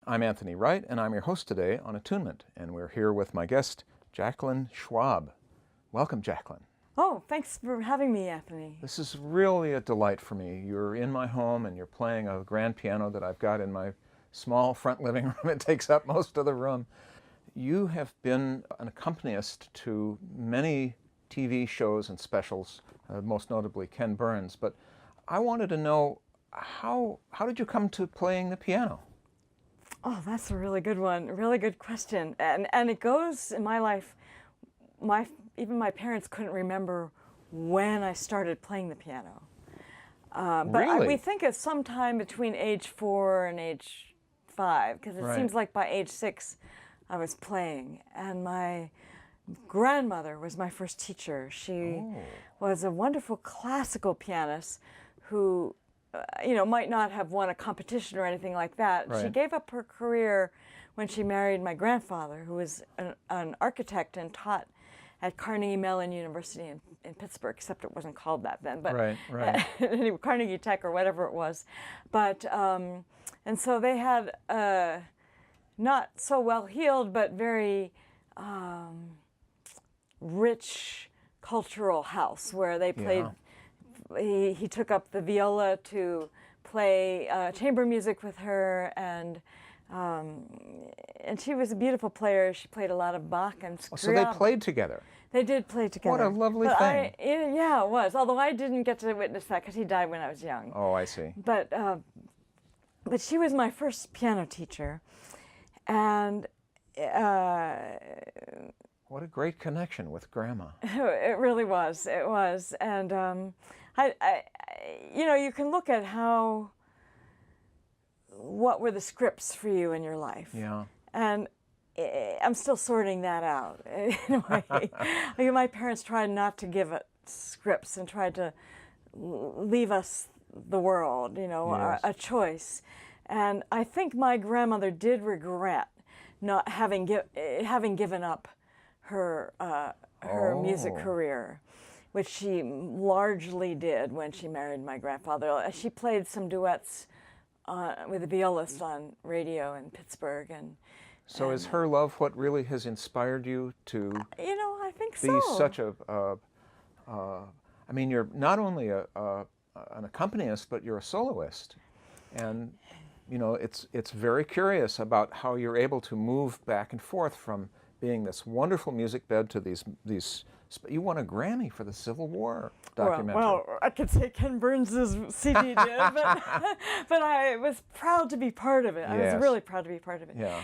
I'm Anthony Wright, and I'm your host today on Attunement, and we're here with my guest, Jacqueline Schwab. Welcome, Jacqueline. Oh, thanks for having me, Anthony. This is really a delight for me. You're in my home, and you're playing a grand piano that I've got in my small front living room. It takes up most of the room. You have been an accompanist to many TV shows and specials, most notably Ken Burns, but I wanted to know how did you come to playing the piano? Oh, that's a really good one. Really good question. And it goes in my life, even my parents couldn't remember when I started playing the piano. But Really? we think it's sometime between age 4 and age 5, because it seems like by age 6 I was playing. And my grandmother was my first teacher. She was a wonderful classical pianist who might not have won a competition or anything like that. Right. She gave up her career when she married my grandfather, who was an architect and taught at Carnegie Mellon University in Pittsburgh, except it wasn't called that then. But Right. anyway, Carnegie Tech or whatever it was. But and so they had not so well heeled, but very rich cultural house where they played. Yeah. He took up the viola to play chamber music with her, and she was a beautiful player. She played a lot of Bach and Scriabin. So they played together. They did play together. What a lovely thing. Yeah, it was. Although I didn't get to witness that because he died when I was young. Oh, I see. But she was my first piano teacher, and What a great connection with Grandma. it really was. It was, and you can look at what were the scripts for you in your life. Yeah. And I'm still sorting that out in a way. My parents tried not to give us scripts and tried to leave us the world, Yes. a choice. And I think my grandmother did regret not having given up her music career, which she largely did when she married my grandfather. She played some duets with a violist on radio in Pittsburgh, So is her love what really has inspired you to I think be so. such I mean, you're not only an accompanist, but you're a soloist. And, it's very curious about how you're able to move back and forth from being this wonderful music bed to these. You won a Grammy for the Civil War documentary. Well, I could say Ken Burns' CD did, but I was proud to be part of it. I Yes. was really proud to be part of it. Yeah.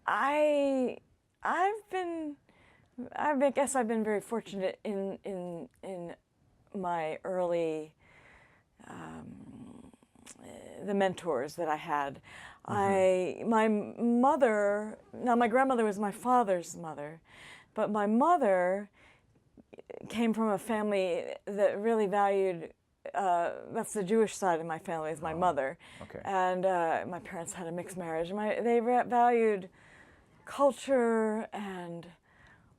I guess I've been very fortunate in my early the mentors that I had. My grandmother was my father's mother, but my mother came from a family that really valued, that's the Jewish side of my family, is my mother. Okay. And my parents had a mixed marriage. They valued culture and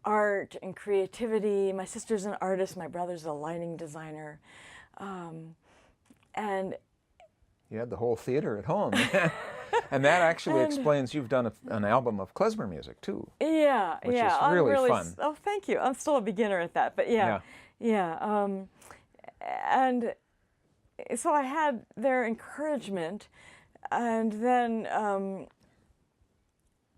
art and creativity. My sister's an artist, my brother's a lighting designer. And You had the whole theater at home. And that actually explains you've done an album of klezmer music, too. Yeah, which yeah. is really fun. Oh, thank you. I'm still a beginner at that, but yeah. And so I had their encouragement, and then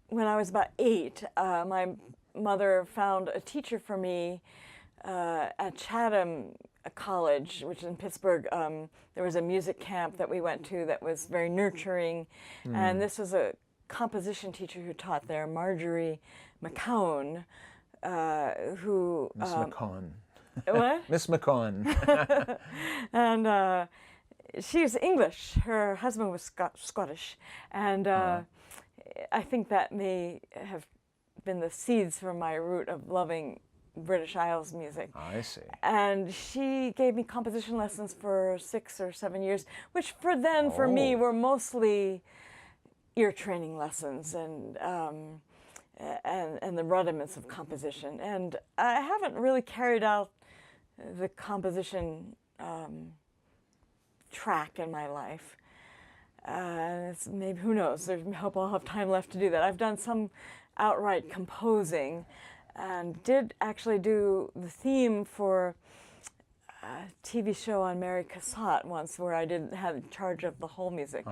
when I was about 8, my mother found a teacher for me at Chatham College, which is in Pittsburgh. There was a music camp that we went to that was very nurturing, and this was a composition teacher who taught there, Marjorie McCown, who... Miss McCown. What? Miss McCown. And she was English. Her husband was Scottish, and I think that may have been the seeds for my root of loving British Isles music. I see. And she gave me composition lessons for 6 or 7 years, which for me were mostly ear training lessons and the rudiments of composition. And I haven't really carried out the composition track in my life. Maybe, who knows, I hope I'll have time left to do that. I've done some outright composing and did actually do the theme for a TV show on Mary Cassatt once, where I did have charge of the whole music,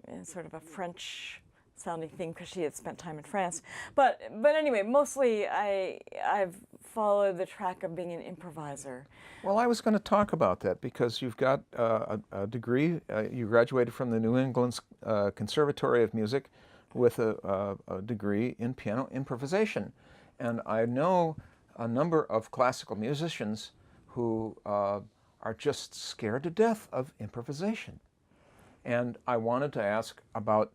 in sort of a French sounding theme because she had spent time in France. But anyway, mostly I've followed the track of being an improviser. Well, I was going to talk about that because you've got a degree. You graduated from the New England Conservatory of Music with a degree in piano improvisation. And I know a number of classical musicians who are just scared to death of improvisation. And I wanted to ask about,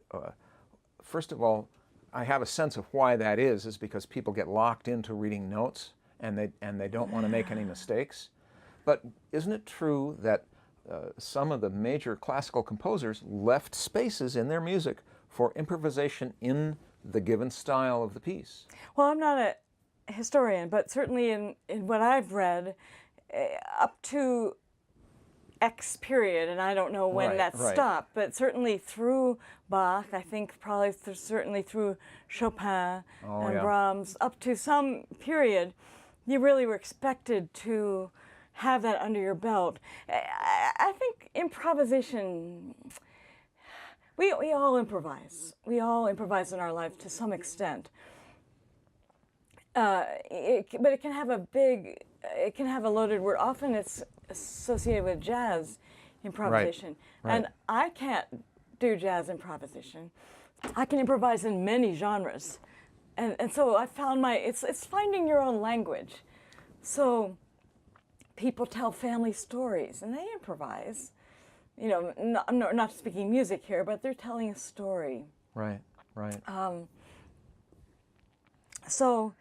first of all, I have a sense of why that is because people get locked into reading notes and they don't want to make any mistakes. But isn't it true that some of the major classical composers left spaces in their music for improvisation in the given style of the piece? Well, I'm not a historian, but certainly in what I've read, up to X period, and I don't know when that stopped, but certainly through Bach, I think probably certainly through Chopin and Brahms, up to some period, you really were expected to have that under your belt. I think improvisation, we all improvise. We all improvise in our life to some extent. But it can have a loaded word. Often it's associated with jazz improvisation. Right. And I can't do jazz improvisation. I can improvise in many genres. And so I found it's finding your own language. So people tell family stories and they improvise. You know, I'm not speaking music here, but they're telling a story. Right. So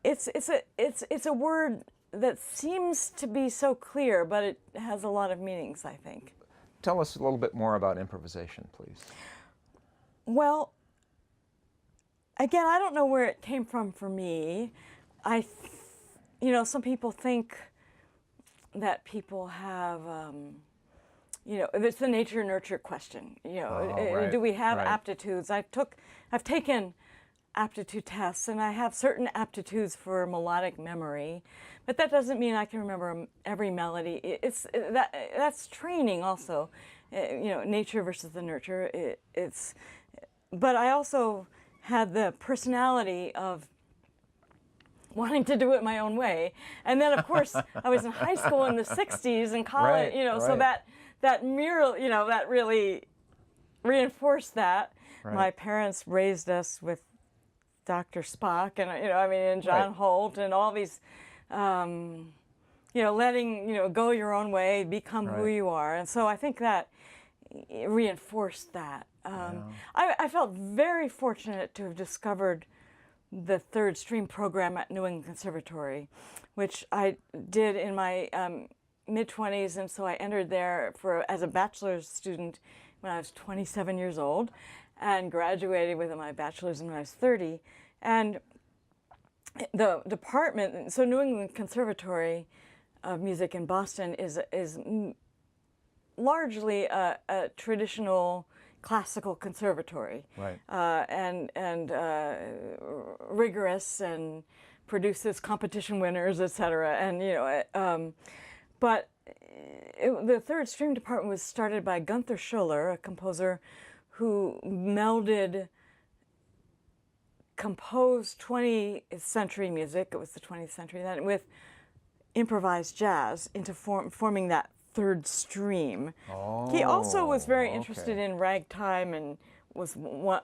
it's a word that seems to be so clear, but it has a lot of meanings, I think. Tell us a little bit more about improvisation, please. Well, again, I don't know where it came from for me. Some people think that people have, it's the nature-nurture question. Do we have aptitudes? I've taken aptitude tests, and I have certain aptitudes for melodic memory, but that doesn't mean I can remember every melody. That's training also, nature versus the nurture. But I also had the personality of wanting to do it my own way, and then of course I was in high school in the '60s and college, so that mural, that really reinforced that. Right. My parents raised us with Dr. Spock and John Holt and all these, letting go your own way, become who you are, and so I think that reinforced that. I felt very fortunate to have discovered the third stream program at New England Conservatory, which I did in my mid-20s, and so I entered there as a bachelor's student when I was 27 years old, and graduated with my bachelor's when I was 30. And the department, so New England Conservatory of Music in Boston is largely a traditional classical conservatory, and rigorous, and produces competition winners, etc. And but the third stream department was started by Gunther Schuller, a composer who composed 20th century music, it was the 20th century then, with improvised jazz into forming that third stream. He also was very interested in ragtime and was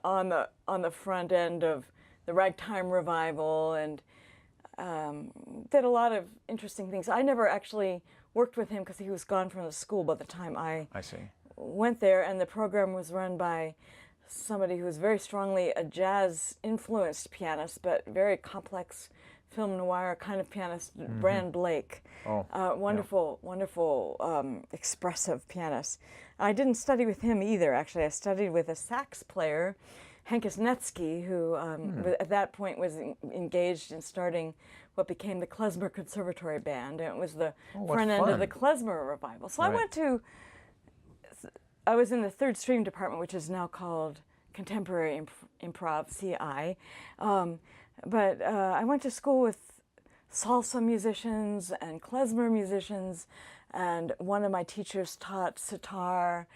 on the front end of the ragtime revival, and did a lot of interesting things. I never actually worked with him because he was gone from the school by the time I went there, and the program was run by somebody who was very strongly a jazz-influenced pianist, but very complex film noir kind of pianist, Bran Blake. Wonderful, expressive pianist. I didn't study with him either, actually. I studied with a sax player, Henkes Netsky, who at that point was engaged in starting what became the Klezmer Conservatory Band, and it was the front end of the Klezmer revival. So I went to I was in the third stream department, which is now called Contemporary Improv, CI. But I went to school with salsa musicians and klezmer musicians, and one of my teachers taught sitar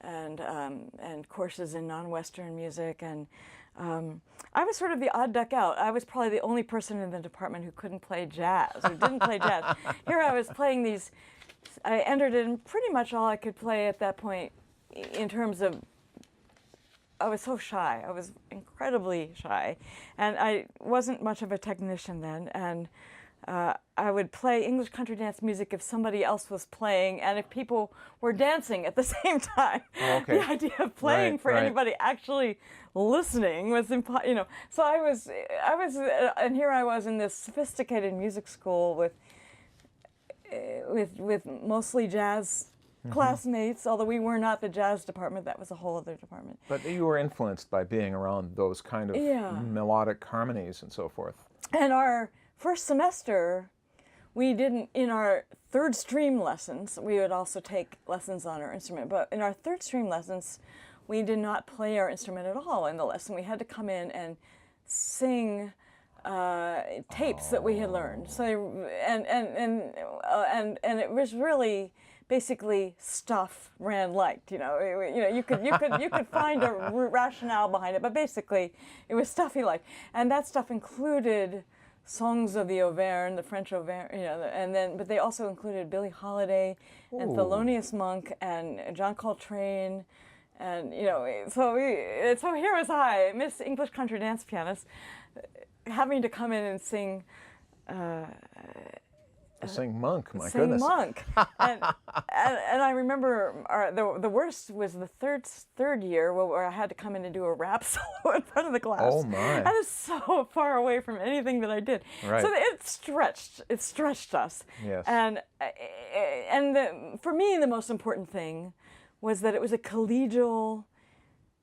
and courses in non-Western music, and I was sort of the odd duck out. I was probably the only person in the department who couldn't play jazz, who didn't play jazz. Here I was playing these. I entered in pretty much all I could play at that point in terms of, I was so shy. I was incredibly shy. And I wasn't much of a technician then. And I would play English country dance music if somebody else was playing and if people were dancing at the same time. Okay. The idea of playing for anybody actually listening was impossible, you know. So I was, and here I was in this sophisticated music school with mostly jazz classmates, although we were not the jazz department, that was a whole other department. But you were influenced by being around those kind of melodic harmonies and so forth. And our first semester, we didn't, in our third stream lessons, we would also take lessons on our instrument, but in our third stream lessons, we did not play our instrument at all in the lesson. We had to come in and sing tapes that we had learned. So and it was really basically stuff Rand liked. You know, you could find a rationale behind it, but basically it was stuff he liked, and that stuff included songs of the Auvergne, the French Auvergne, you know, but they also included Billie Holiday and Thelonious Monk and John Coltrane. And you know, so here was I, Miss English Country Dance Pianist, having to come in and sing. Sing Monk, my sing goodness. Monk, and I remember the worst was the third year where I had to come in and do a rap solo in front of the class. Oh my! That is so far away from anything that I did. Right. So it stretched us. Yes. And for me, the most important thing was that it was a collegial,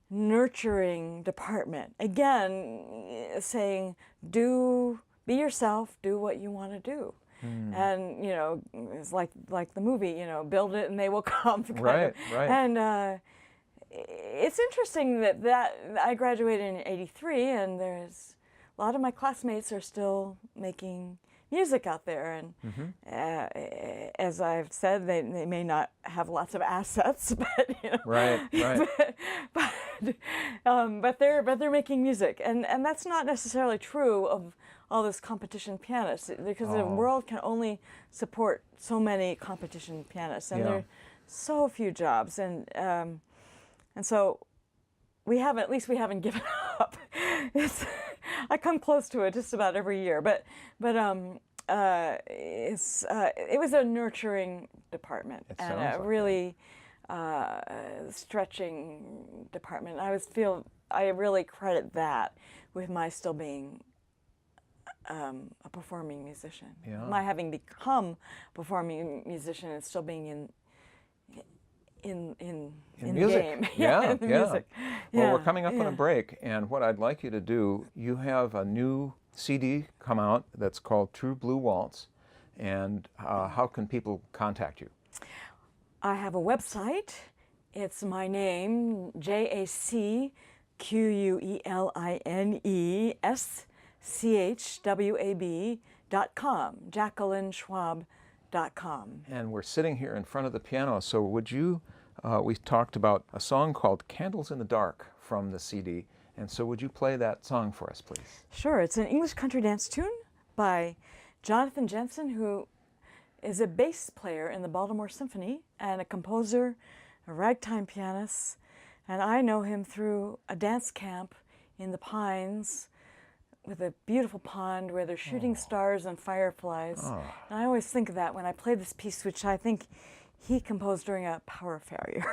nurturing department. Again, saying, be yourself, do what you want to do. And, you know, it's like the movie, you know, build it and they will come. Right. And it's interesting that I graduated in '83, and there's a lot of my classmates are still making music out there, and as I've said, they may not have lots of assets, but you know, right. but they're making music, and that's not necessarily true of all those competition pianists, because the world can only support so many competition pianists, and there are so few jobs, and so we haven't given up. I come close to it just about every year, but it was a nurturing department and a really stretching department. I really credit that with my still being a performing musician. Yeah. My having become a performing musician and still being in the music. game. Yeah. Music. Well, we're coming up on a break, and what I'd like you to do, you have a new CD come out that's called True Blue Waltz, and how can people contact you? I have a website. It's my name, JacquelineSchwab.com, JacquelineSchwab.com. And we're sitting here in front of the piano, so would you, we talked about a song called Candles in the Dark from the CD, and so would you play that song for us, please? Sure. It's an English country dance tune by Jonathan Jensen, who is a bass player in the Baltimore Symphony and a composer, a ragtime pianist, and I know him through a dance camp in the Pines with a beautiful pond where they're shooting stars and fireflies. And I always think of that when I play this piece, which I think he composed during a power failure.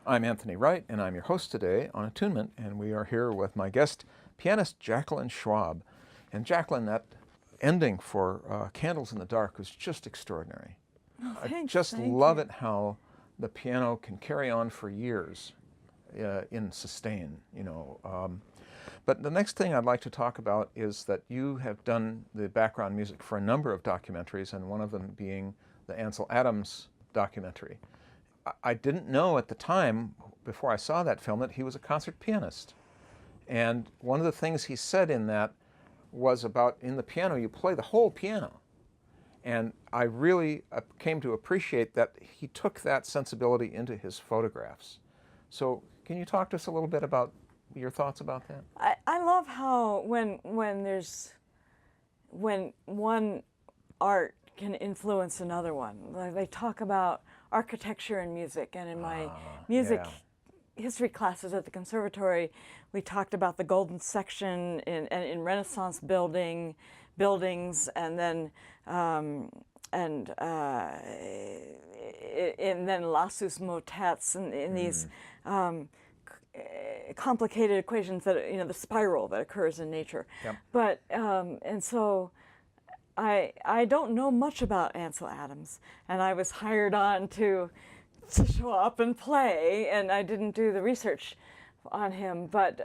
I'm Anthony Wright, and I'm your host today on Attunement, and we are here with my guest, pianist Jacqueline Schwab. And Jacqueline, that ending for Candles in the Dark was just extraordinary. Oh, I thanks. just Thank love you. it how the piano can carry on for years in sustain, you know. But the next thing I'd like to talk about is that you have done the background music for a number of documentaries, and one of them being the Ansel Adams documentary. I didn't know at the time, before I saw that film, that he was a concert pianist. And one of the things he said in that was about, in the piano, you play the whole piano. And I really came to appreciate that he took that sensibility into his photographs. So can you talk to us a little bit about your thoughts about that? I love how when one art can influence another one. Like they talk about architecture and music, and in my music history classes at the conservatory, we talked about the golden section in Renaissance buildings, and then Lassus motets, and in these complicated equations that, you know, the spiral that occurs in nature. Yep. But and so I don't know much about Ansel Adams, and I was hired on to show up and play, and I didn't do the research on him, but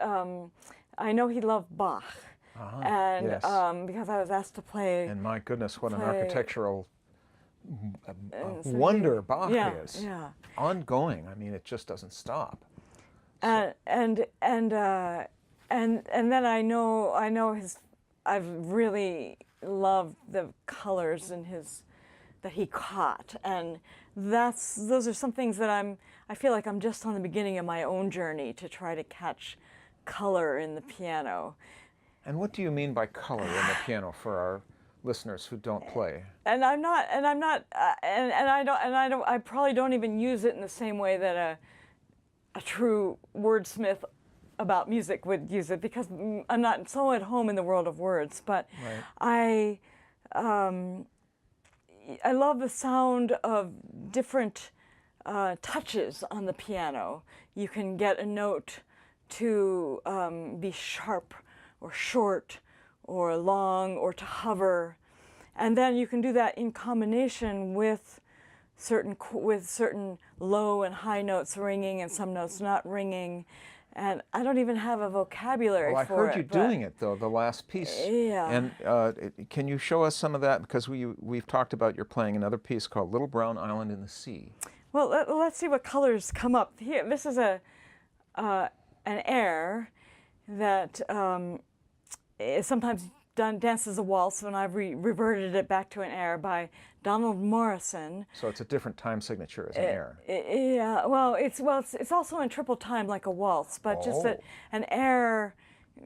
I know he loved Bach. And yes. because I was asked to play. And my goodness, what an architectural so wonder Bach is. Yeah. Ongoing. I mean, it just doesn't stop. And then I know his. I've really loved the colors in his that he caught, and those are some things that I feel like I'm just on the beginning of my own journey to try to catch color in the piano. And what do you mean by color in the piano for our listeners who don't play? And I probably don't even use it in the same way that a true wordsmith about music would use it, because I'm not so at home in the world of words. But Right. I love the sound of different touches on the piano. You can get a note to be sharp or short or long or to hover, and then you can do that in combination with certain low and high notes ringing and some notes not ringing. And I don't even have a vocabulary for it. Well, I heard you doing it, though, the last piece. Yeah. And can you show us some of that? Because we've talked about you're playing another piece called Little Brown Island in the Sea. Well, let's see what colors come up here. This is an air that is sometimes danced as a waltz, and I've reverted it back to an air by Donald Morrison. So it's a different time signature as an air. Yeah, well, it's also in triple time like a waltz, but just that an air,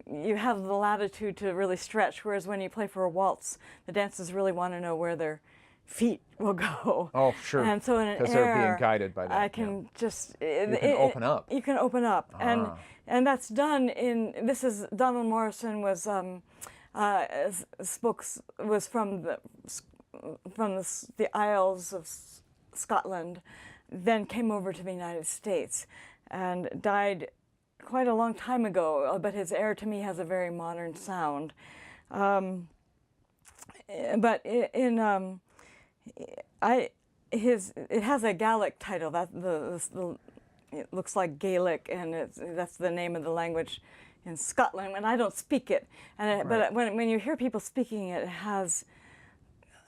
you have the latitude to really stretch, whereas when you play for a waltz, the dancers really want to know where their feet will go. Oh, sure. And so in an air, because they're being guided by that. I can just you can open up. You can open up, and that's done in. This is Donald Morrison was was from the Isles of Scotland, then came over to the United States, and died quite a long time ago. But his air to me has a very modern sound. But it has a Gaelic title. It looks like Gaelic, and that's the name of the language in Scotland, and I don't speak it. And but when you hear people speaking it, it has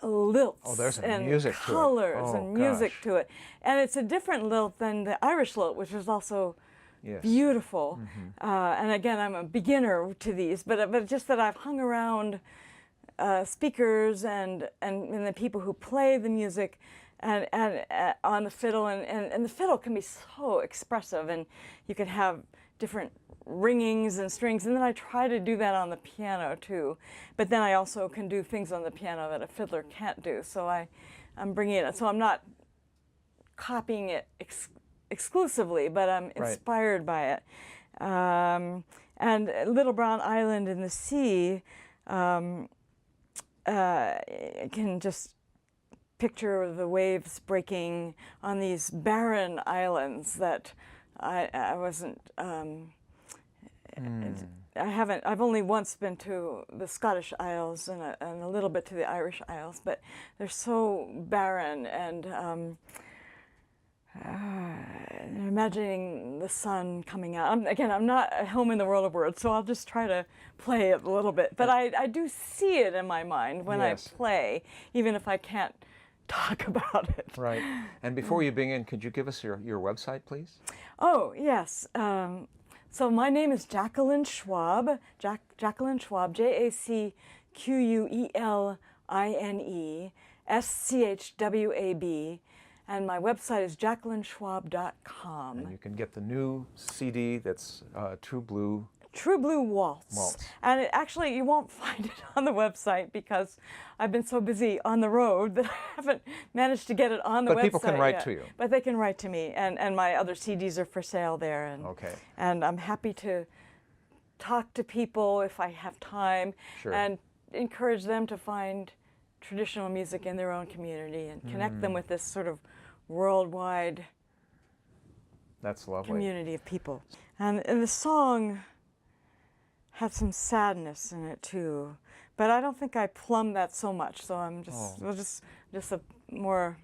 lilts and music colors to it. and music to it, and it's a different lilt than the Irish lilt, which is also beautiful. And again, I'm a beginner to these, but just that I've hung around speakers and the people who play the music and on the fiddle, and the fiddle can be so expressive, and you can have different ringings and strings, and then I try to do that on the piano too, but then I also can do things on the piano that a fiddler can't do, so I'm bringing it, so I'm not copying it exclusively, but I'm inspired by it. And Little Brown Island in the Sea, can just picture the waves breaking on these barren islands that I wasn't. I've only once been to the Scottish Isles and a little bit to the Irish Isles, but they're so barren, and imagining the sun coming out. I'm not at home in the world of words, so I'll just try to play it a little bit. But I do see it in my mind when Yes. I play, even if I can't talk about it. Right. And before you begin, could you give us your website, please? Oh, yes. So my name is Jacqueline Schwab, Jacqueline Schwab, JACQUELINE SCHWAB, and my website is jacquelineschwab.com. And you can get the new CD that's True Blue. True Blue Waltz. Waltz. And actually, you won't find it on the website because I've been so busy on the road that I haven't managed to get it on the website. But people can write yet. to you. But they can write to me, and my other CDs are for sale there. And, Okay. And I'm happy to talk to people if I have time, Sure. and encourage them to find traditional music in their own community and connect them with this sort of worldwide That's lovely. community of people. And the song had some sadness in it too, but I don't think I plumbed that so much. So I'm just just a more.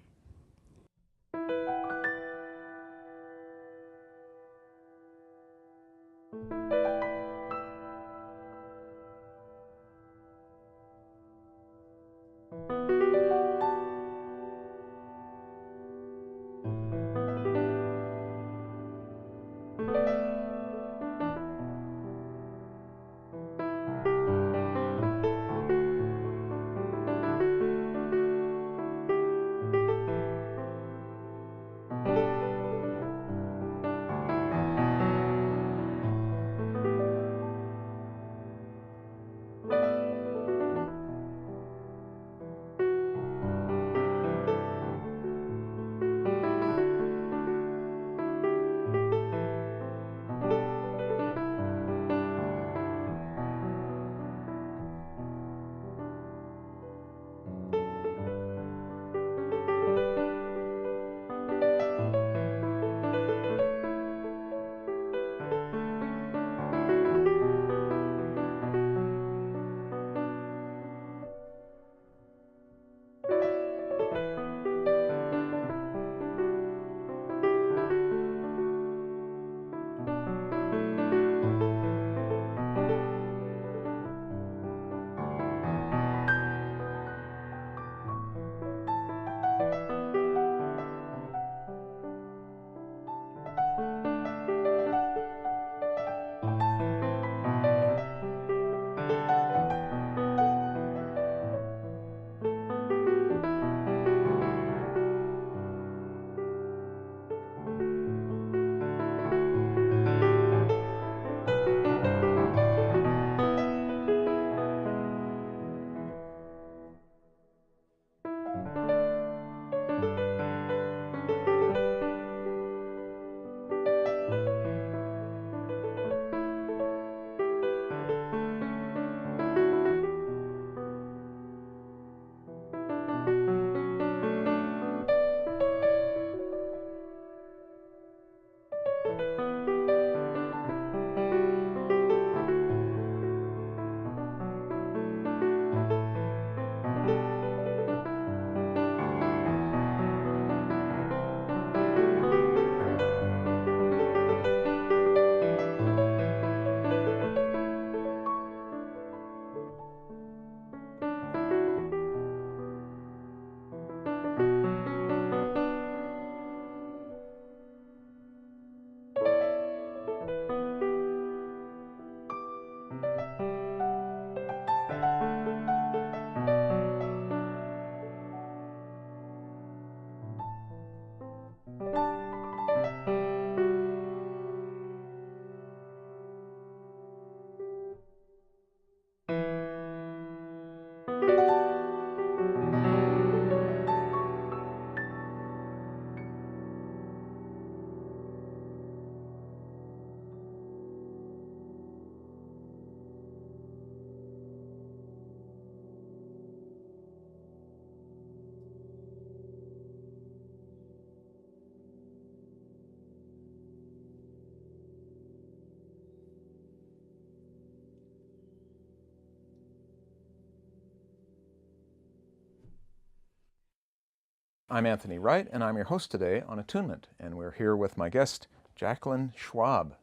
I'm Anthony Wright, and I'm your host today on Attunement, and we're here with my guest, Jacqueline Schwab.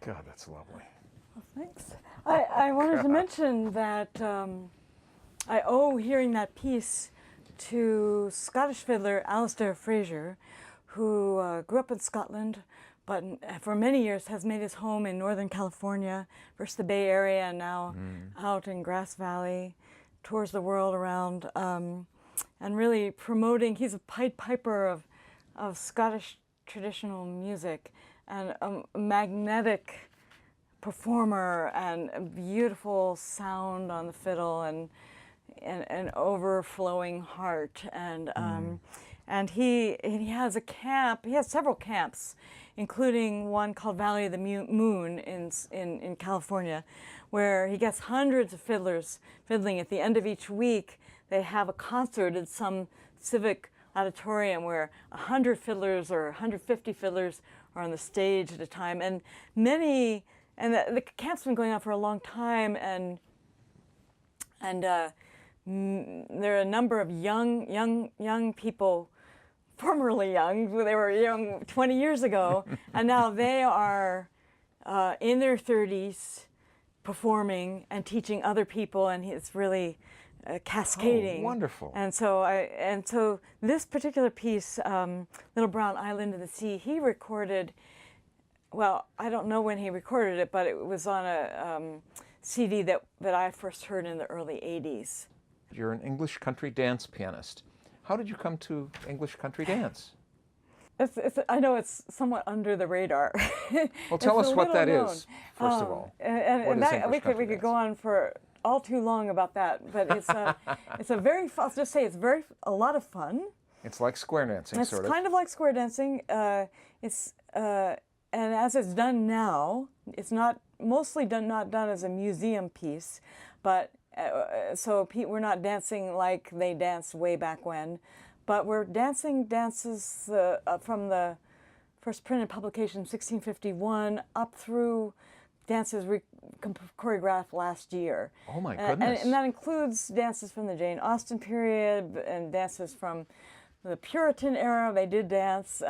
God, that's lovely. Well, thanks. I wanted to mention that I owe hearing that piece to Scottish fiddler Alistair Fraser, who grew up in Scotland, but for many years has made his home in Northern California, first the Bay Area, and now out in Grass Valley, tours the world around, and really promoting. He's a Pied Piper of Scottish traditional music, and a magnetic performer, and a beautiful sound on the fiddle, and an overflowing heart, and he has a camp. He has several camps, including one called Valley of the Moon in California, where he gets hundreds of fiddlers fiddling. At the end of each week, they have a concert at some civic auditorium where 100 fiddlers or 150 fiddlers are on the stage at a time, and the camp's been going on for a long time, and there are a number of young people, formerly young, they were young 20 years ago, and now they are in their 30s performing and teaching other people, and it's really cascading. Oh, wonderful. And so this particular piece, Little Brown Island in the Sea, he recorded, well, I don't know when he recorded it, but it was on a CD that I first heard in the early 80s. You're an English country dance pianist. How did you come to English country dance? I know it's somewhat under the radar. Well, tell us what that is, first of all. We could go on for all too long about that, but it's a very, I'll just say it's a lot of fun. It's like square dancing, it's sort of. It's kind of like square dancing. And as it's done now, it's not done as a museum piece, but so we're not dancing like they danced way back when, but we're dancing dances from the first printed publication, 1651, up through dances choreographed last year. Oh my goodness! And that includes dances from the Jane Austen period and dances from the Puritan era. They did dance.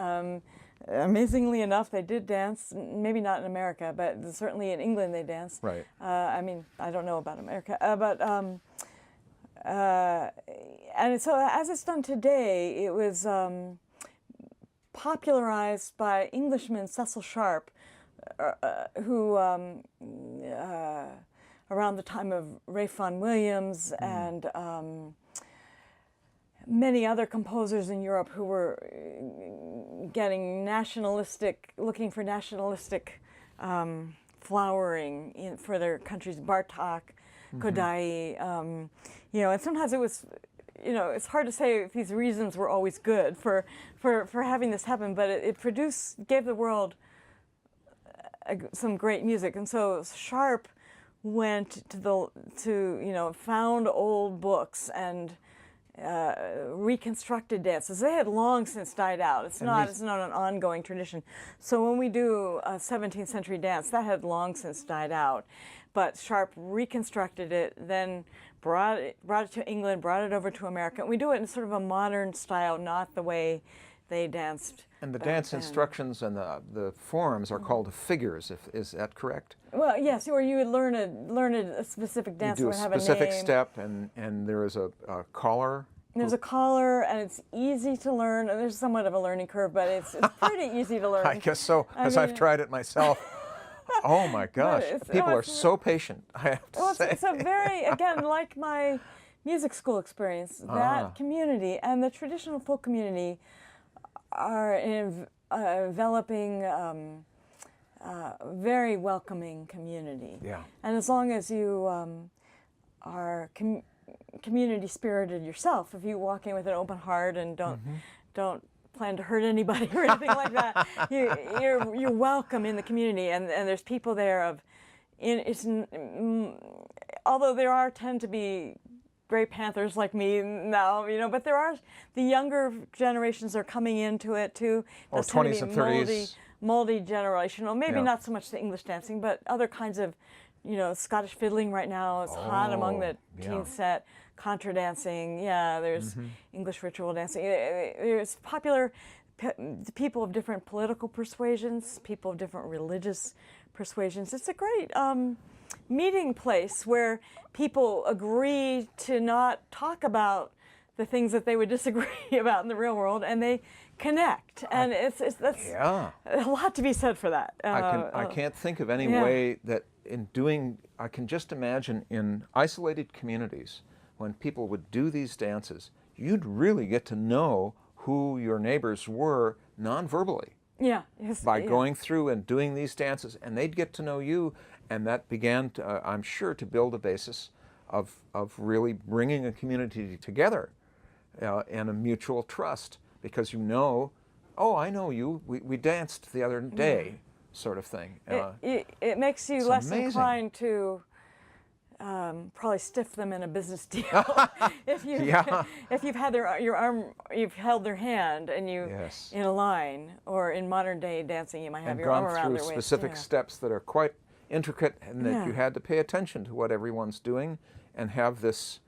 Amazingly enough, they did dance. Maybe not in America, but certainly in England they danced. Right. I mean, I don't know about America, and so as it's done today, it was popularized by Englishman Cecil Sharp, who around the time of Ralph Vaughan Williams and many other composers in Europe who were getting looking for nationalistic flowering for their countries. Bartók, Kodály, and sometimes it was, it's hard to say if these reasons were always good for having this happen, but it gave the world some great music. And so Sharp went found old books and reconstructed dances. They had long since died out. It's not an ongoing tradition. So when we do a 17th century dance, that had long since died out. But Sharp reconstructed it, then brought it to England, brought it over to America. And we do it in sort of a modern style, not the way they danced. And the dance then. Instructions and the forms are called figures. Is that correct? Well, yes. Or you would learn a specific dance. You do a specific step, and there is a collar. There's a collar, and it's easy to learn. There's somewhat of a learning curve, but it's pretty easy to learn. I guess so, because I've tried it myself. Oh my gosh, people are so patient, I have to say. It's a very, again, like my music school experience, that community and the traditional folk community are developing very welcoming community. Yeah. And as long as you are community spirited yourself, if you walk in with an open heart and don't plan to hurt anybody or anything like that, you're welcome in the community, and there's people there although there tend to be Grey Panthers like me now, but there are the younger generations are coming into it too. Or 20s and 30s. Moldy generational, maybe not so much the English dancing, but other kinds of, Scottish fiddling right now is hot among the teen set. contra dancing. Yeah, there's English ritual dancing. There's popular people of different political persuasions, people of different religious persuasions. It's a great meeting place where people agree to not talk about the things that they would disagree about in the real world, and they connect. And that's Yeah. a lot to be said for that. I can't think of any way that in doing, I can just imagine in isolated communities, when people would do these dances, you'd really get to know who your neighbors were non-verbally. Yeah. By going through and doing these dances, and they'd get to know you, and that began, to, I'm sure, to build a basis of really bringing a community together and a mutual trust, because you know, oh, I know you, we danced the other day, sort of thing. It makes you less amazing. Inclined to probably stiff them in a business deal if you've had your arm, you've held their hand, and you in a line, or in modern day dancing you might have your arm around their waist. And gone through specific steps that are quite intricate, and that you had to pay attention to what everyone's doing and have this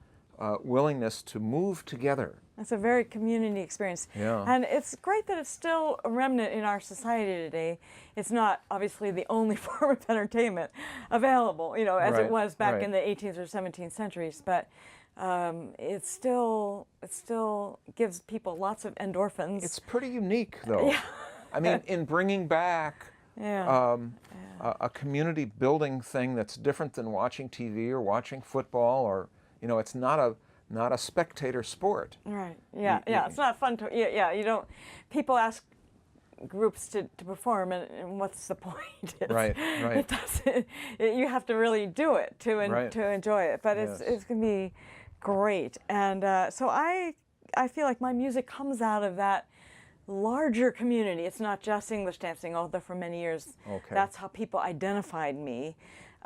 willingness to move together. It's a very community experience. Yeah. And it's great that it's still a remnant in our society today. It's not obviously the only form of entertainment available, you know, as it was back in the 18th or 17th centuries, but it still gives people lots of endorphins. It's pretty unique, though. Yeah. I mean, in bringing back a community building thing that's different than watching TV or watching football, or, you know, it's not a spectator sport. Right. Yeah. It's not fun to. You don't. People ask groups to perform, and what's the point? Right. It doesn't. You have to really do it to enjoy it. But it's gonna be great. And so I feel like my music comes out of that larger community. It's not just English dancing, although for many years that's how people identified me.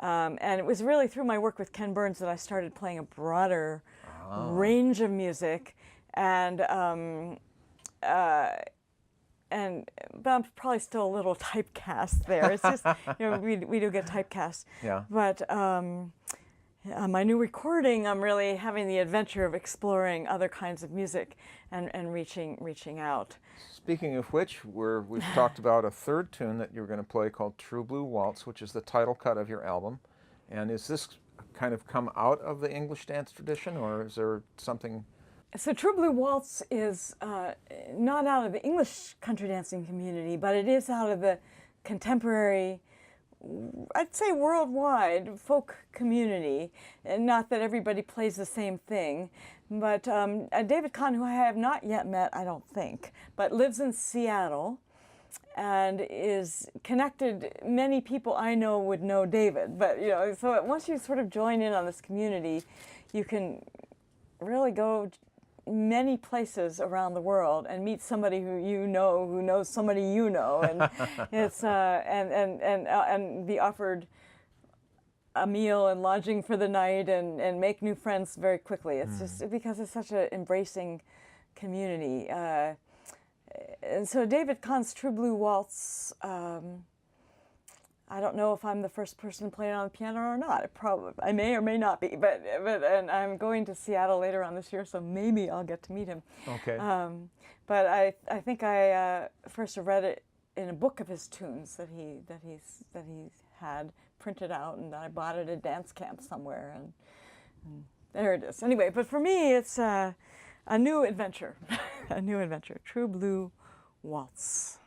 And it was really through my work with Ken Burns that I started playing a broader range of music, but I'm probably still a little typecast there. It's just, you know, we do get typecast. Yeah. But my new recording, I'm really having the adventure of exploring other kinds of music and reaching out. Speaking of which, we've talked about a third tune that you're going to play called True Blue Waltz, which is the title cut of your album. And is this kind of come out of the English dance tradition, or is there something? So True Blue Waltz is not out of the English country dancing community, but it is out of the contemporary, I'd say worldwide, folk community. And not that everybody plays the same thing, but David Kahn, who I have not yet met, I don't think, but lives in Seattle and is connected. Many people I know would know David, but, you know, so once you sort of join in on this community, you can really go many places around the world and meet somebody who knows somebody you know, and it's and be offered a meal and lodging for the night, and make new friends very quickly. It's just because it's such an embracing community. And so David Kahn's True Blue Waltz, I don't know if I'm the first person to play it on the piano or not. I may or may not be, but and I'm going to Seattle later on this year, so maybe I'll get to meet him. Okay. But I think I first read it in a book of his tunes that he's had printed out, and I bought it at a dance camp somewhere, and there it is. Anyway, but for me, it's a new adventure, a new adventure. True Blue Waltz.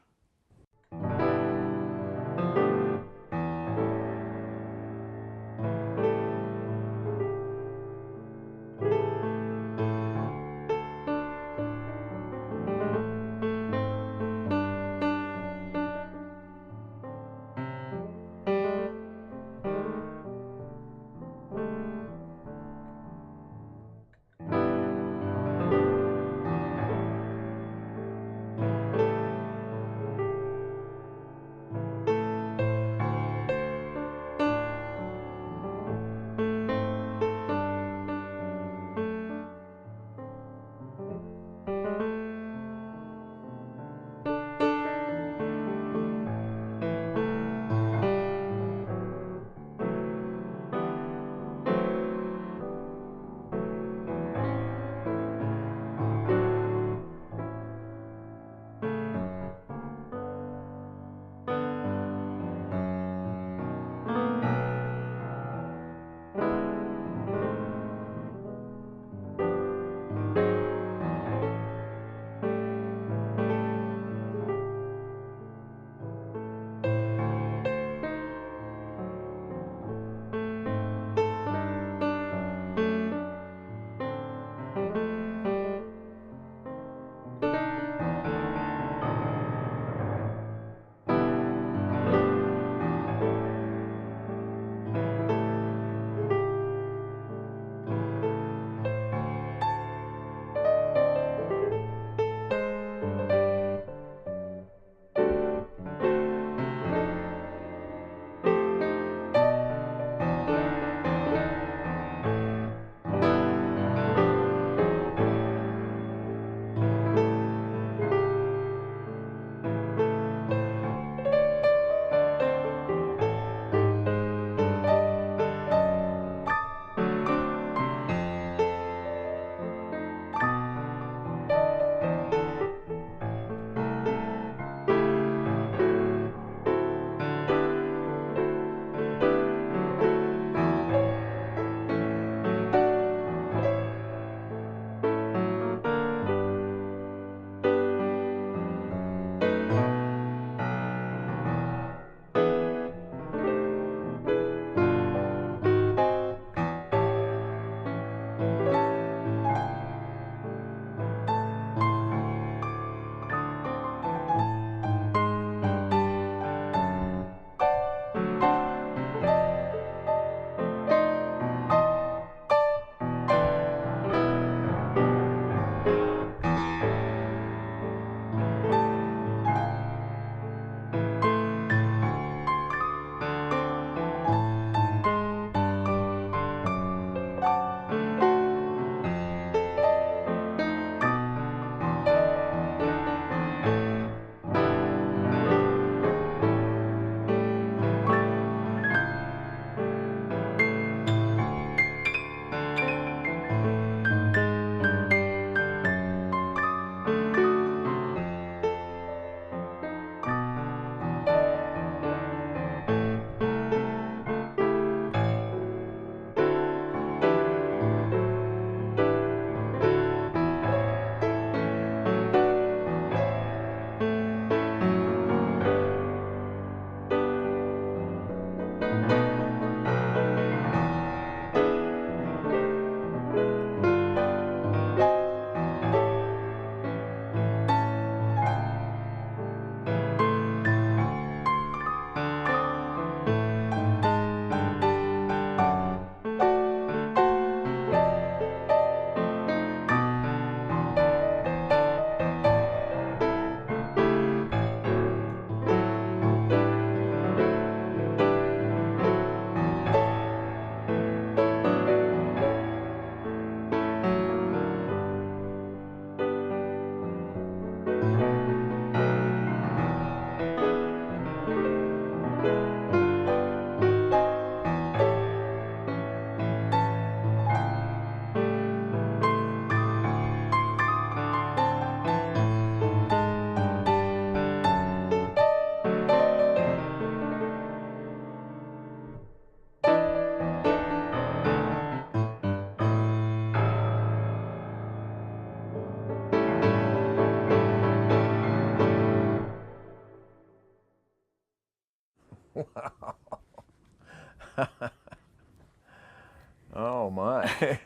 Oh my.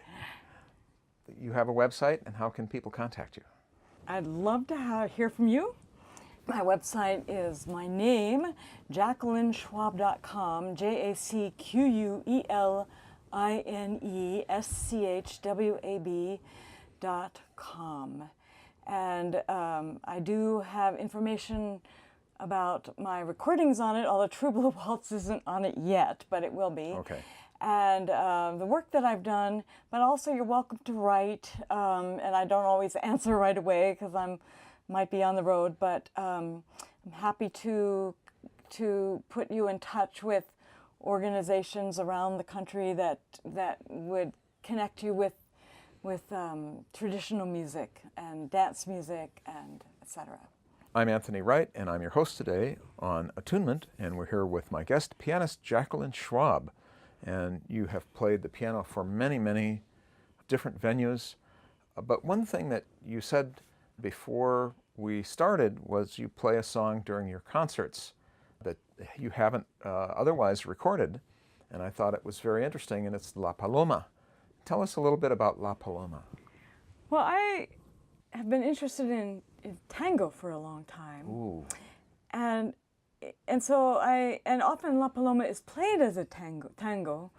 You have a website, and how can people contact you? I'd love to hear from you. My website is my name, JacquelineSchwab.com, JacquelineSchwab.com. And I do have information about my recordings on it, although True Blue Waltz isn't on it yet, but it will be. Okay. And the work that I've done, but also you're welcome to write, and I don't always answer right away because might be on the road, but I'm happy to put you in touch with organizations around the country that would connect you with traditional music and dance music and etc. I'm Anthony Wright, and I'm your host today on Attunement, and we're here with my guest, pianist Jacqueline Schwab. And you have played the piano for many, many different venues. But one thing that you said before we started was you play a song during your concerts that you haven't otherwise recorded. And I thought it was very interesting, and it's La Paloma. Tell us a little bit about La Paloma. Well, I have been interested in tango for a long time. Ooh. And so often La Paloma is played as a tango,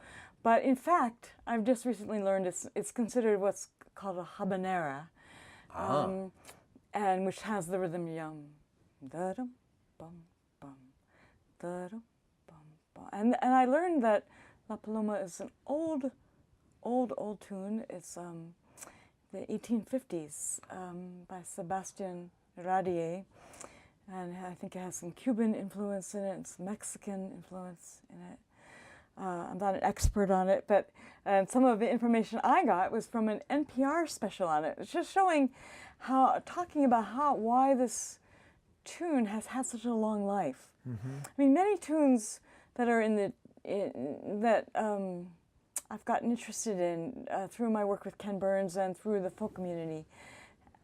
but in fact, I've just recently learned it's considered what's called a habanera, and which has the rhythm yum, da dum bum bum, da dum bum bum. And I learned that La Paloma is an old tune. It's the 1850s by Sebastian Radier. And I think it has some Cuban influence in it and some Mexican influence in it. I'm not an expert on it, but some of the information I got was from an NPR special on it. It's just talking about why this tune has had such a long life. Mm-hmm. I mean, many tunes that are I've gotten interested in through my work with Ken Burns and through the folk community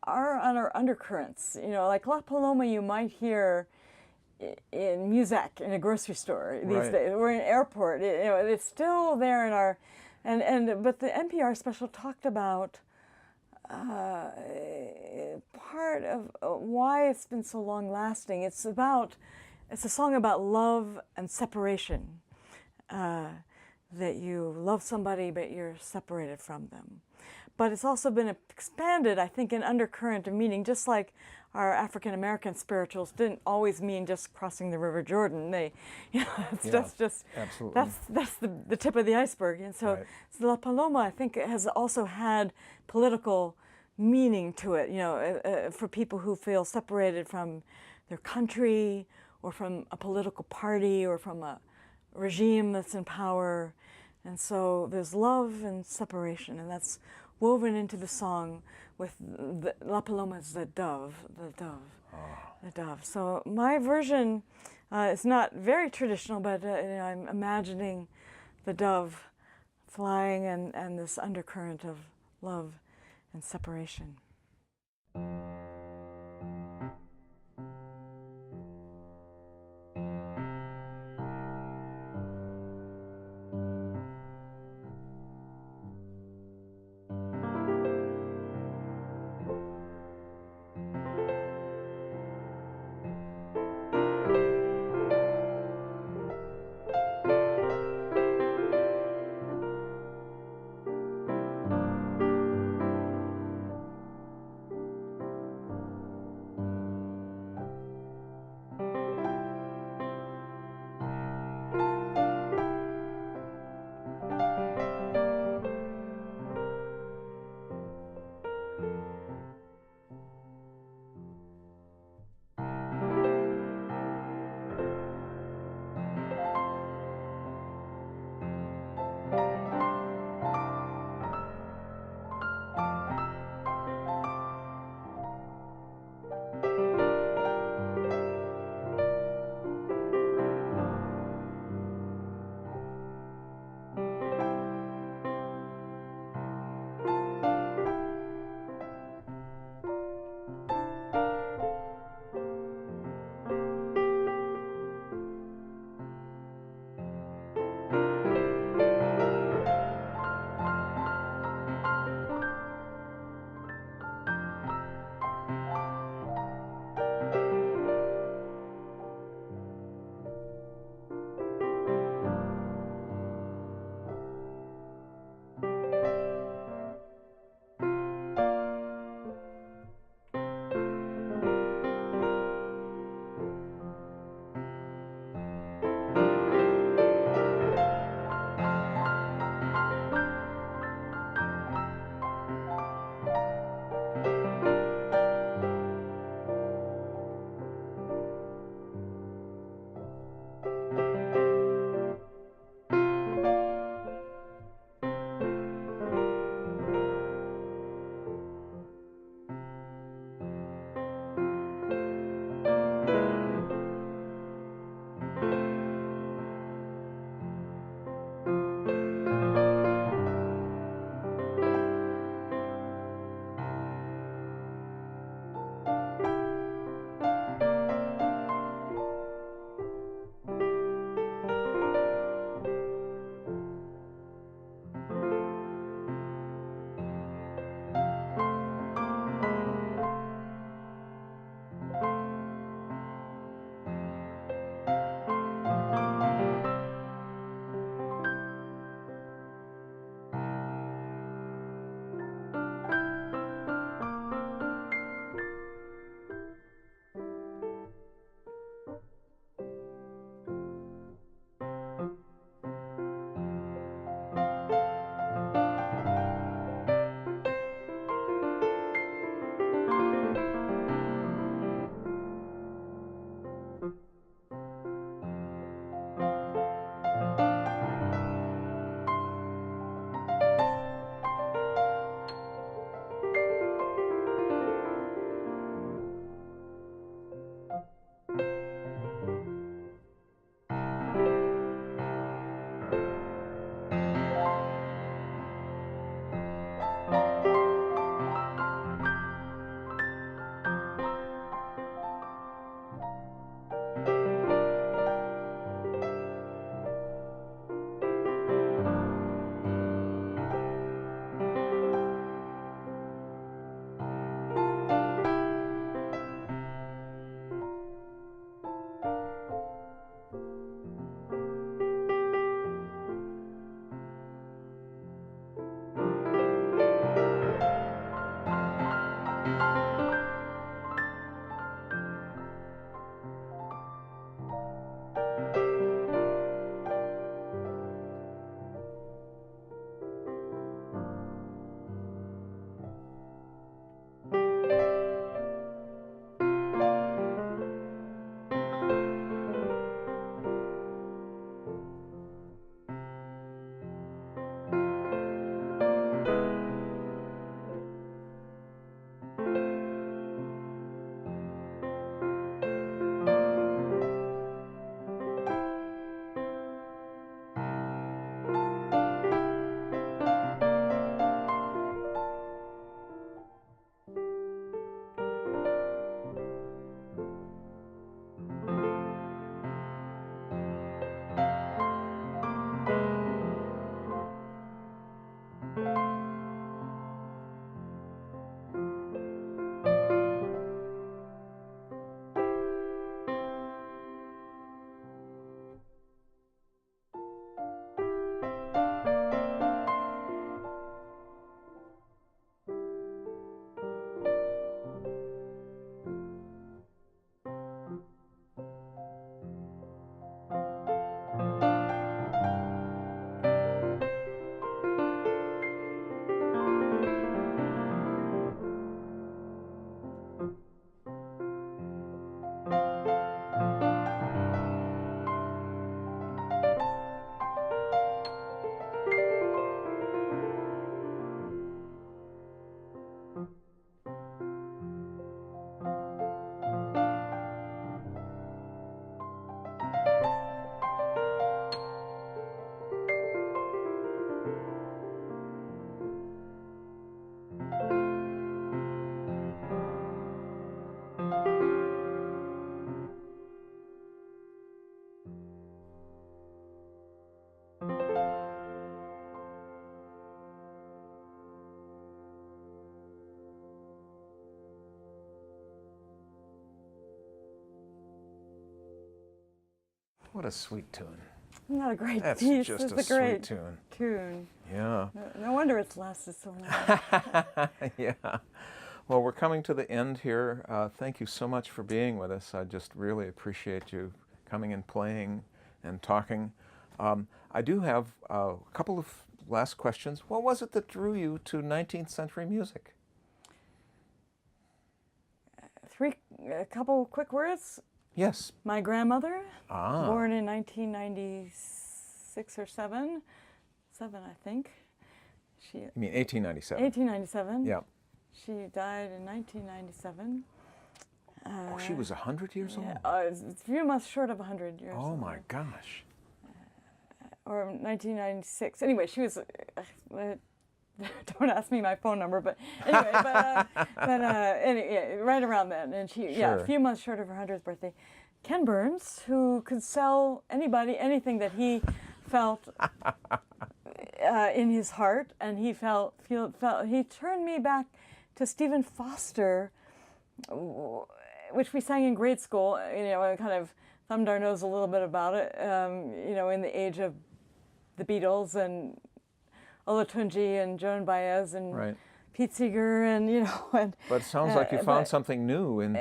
are on our undercurrents. You know, like La Paloma you might hear in Muzak in a grocery store these days, or in an airport. It's still there in our, but the NPR special talked about part of why it's been so long lasting. It's a song about love and separation. That you love somebody but you're separated from them. But it's also been expanded, I think, in undercurrent of meaning, just like our African American spirituals didn't always mean just crossing the River Jordan. That's the tip of the iceberg. And so, so La Paloma, I think, has also had political meaning to it. For people who feel separated from their country, or from a political party, or from a regime that's in power. And so there's love and separation, and that's woven into the song with La Paloma is the dove. So my version is not very traditional, but I'm imagining the dove flying and this undercurrent of love and separation. What a sweet tune. Not a great That's piece. just It's a great sweet tune. tune. Yeah. No wonder it's lasted so long. Yeah. Well, we're coming to the end here. Thank you so much for being with us. I just really appreciate you coming and playing and talking. I do have a couple of last questions. What was it that drew you to 19th century music? A couple quick words. Yes. My grandmother, Ah. born in 1996 or 7, I think. You mean 1897? 1897. Yeah. She died in 1997. Oh, she was 100 years old? It's a few months short of 100 years Oh old. my gosh. Or 1996. Anyway, she was. Don't ask me my phone number, but anyway, anyway, right around then, and she, Sure. a few months short of her 100th birthday. Ken Burns, who could sell anybody anything that he felt in his heart, and he felt he turned me back to Stephen Foster, which we sang in grade school. You know, I kind of thumbed our nose a little bit about it. You know, in the age of the Beatles and Olatunji and Joan Baez and Right. Pete Seeger and and. But it sounds like you found something new in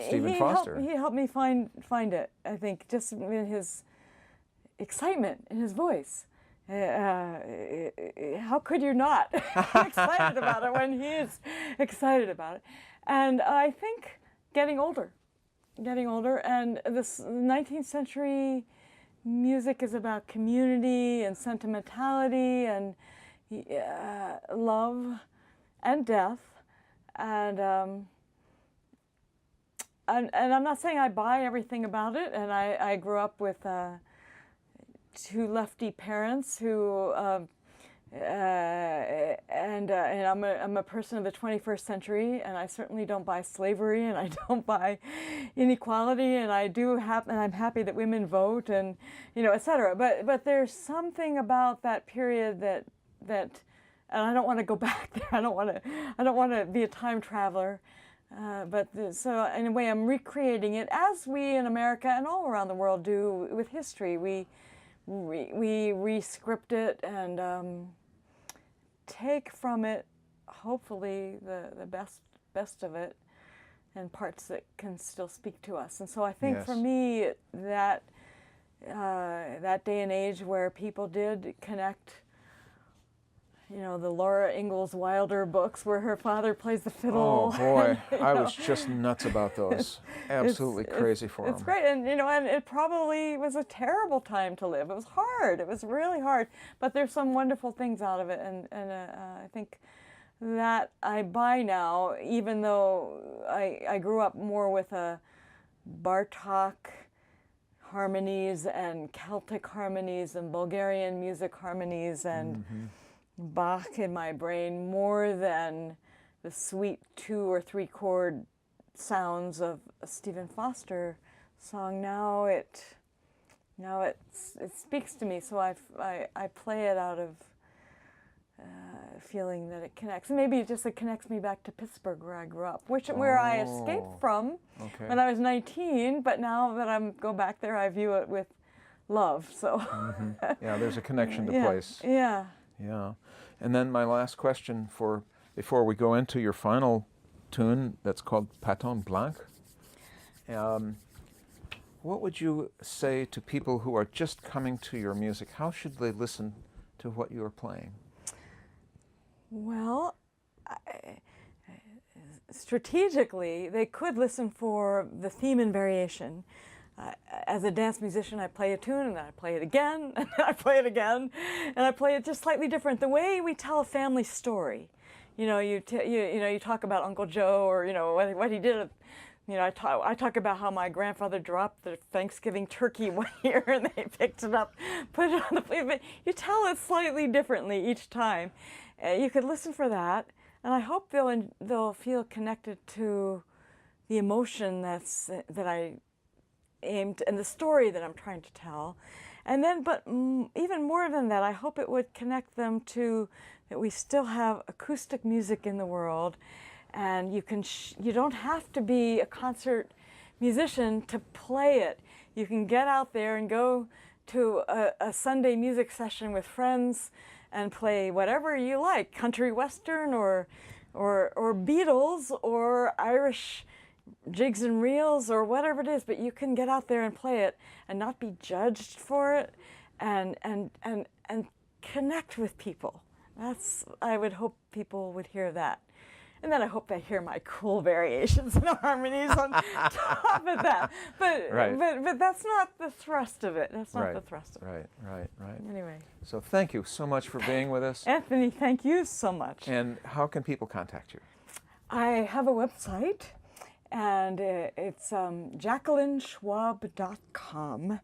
Stephen Foster. He helped me find it. I think just in his excitement in his voice. How could you not be excited about it when he's excited about it? And I think getting older, and this 19th century music is about community and sentimentality and love and death, and I'm not saying I buy everything about it. And I grew up with two lefty parents who, and I'm a person of the 21st century, and I certainly don't buy slavery, and I don't buy inequality, and I'm happy that women vote, and et cetera. But there's something about that period that, and I don't want to go back there. I don't want to be a time traveler. So in a way, I'm recreating it as we in America and all around the world do with history. We re-script it and take from it, hopefully, the best of it, and parts that can still speak to us. And so I think for me, that day and age where people did connect. The Laura Ingalls Wilder books where her father plays the fiddle. Oh boy, I was just nuts about those. Absolutely crazy for them. It's great, and and it probably was a terrible time to live. It was hard. It was really hard. But there's some wonderful things out of it, and I think that I buy now, even though I grew up more with a Bartók harmonies and Celtic harmonies and Bulgarian music harmonies and. Bach in my brain more than the sweet 2 or 3 chord sounds of a Stephen Foster song. Now it speaks to me, so I play it out of feeling that it connects. And maybe it connects me back to Pittsburgh, where I grew up, where I escaped from when I was 19. But now that I go back there, I view it with love. So yeah, there's a connection to place. Yeah. Yeah. And then my last question before we go into your final tune that's called Paton Blanc. What would you say to people who are just coming to your music? How should they listen to what you are playing? Well, strategically, they could listen for the theme and variation. As a dance musician, I play a tune, and then I play it again, and then I play it again, and I play it just slightly different. The way we tell a family story, you talk about Uncle Joe, or what he did. I talk about how my grandfather dropped the Thanksgiving turkey one year, and they picked it up, put it on the plate. But you tell it slightly differently each time. You could listen for that, and I hope they'll feel connected to the emotion that I aimed and the story that I'm trying to tell. And then, but even more than that, I hope it would connect them to that we still have acoustic music in the world, and you don't have to be a concert musician to play it. You can get out there and go to a Sunday music session with friends and play whatever you like, country western or Beatles or Irish jigs and reels or whatever it is, but you can get out there and play it and not be judged for it, and connect with people. I would hope people would hear that. And then I hope they hear my cool variations and harmonies on top of that. But, Right. but that's not the thrust of it. That's not Right. the thrust of it. Right. Anyway. So thank you so much for being with us. Anthony, thank you so much. And how can people contact you? I have a website, and it's JacquelineSchwab.com,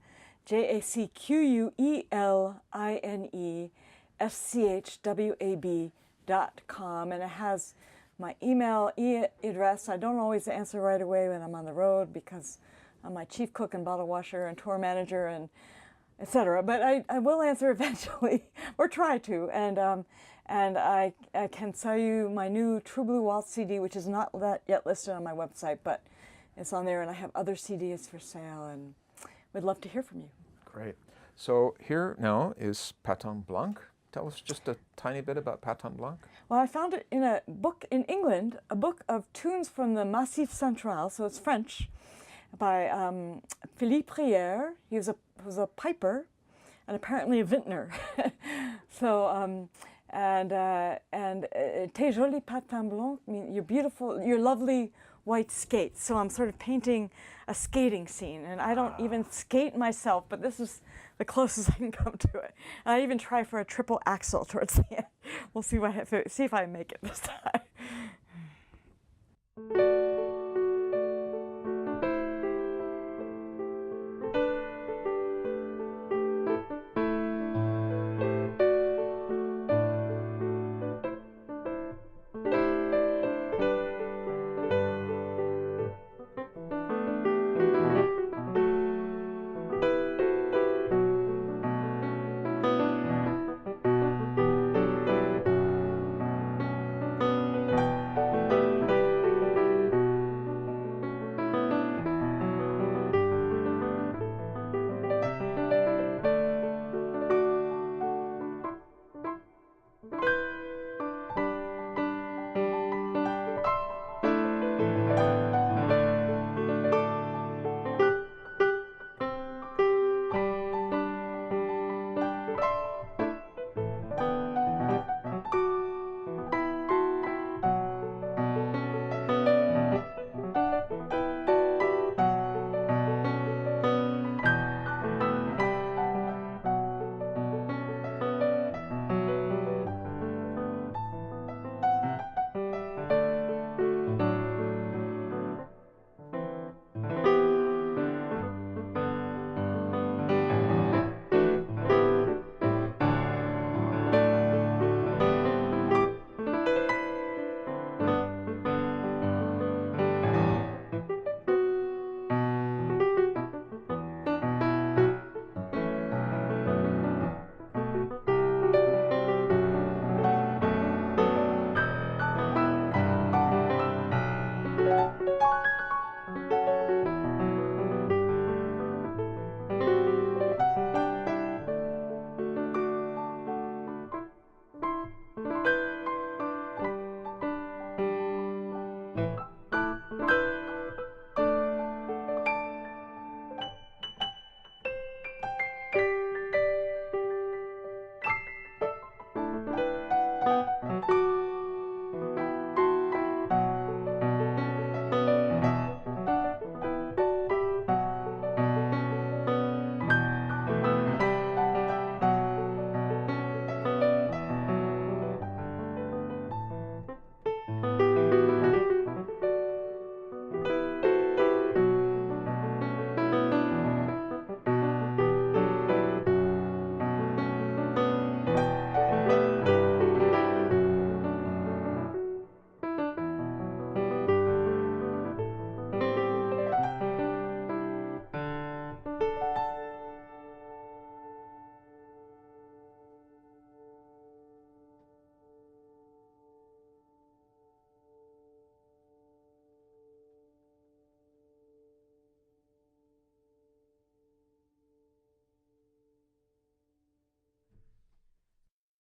JacquelineSchwab.com, and it has my email address. I don't always answer right away when I'm on the road because I'm my chief cook and bottle washer and tour manager and etc. But I will answer eventually, or try to. And I can sell you my new True Blue Waltz CD, which is not yet listed on my website, but it's on there. And I have other CDs for sale, and we'd love to hear from you. Great. So here now is Patin Blanc. Tell us just a tiny bit about Patin Blanc. Well, I found it in a book in England, a book of tunes from the Massif Central, so it's French, by Philippe Rier. He was a piper and apparently a vintner. So, Tes jolis patins blancs, mean your beautiful, your lovely white skates. So I'm sort of painting a skating scene, and I don't even skate myself, but this is the closest I can come to it. And I even try for a triple axel towards the end. We'll see if I make it this time.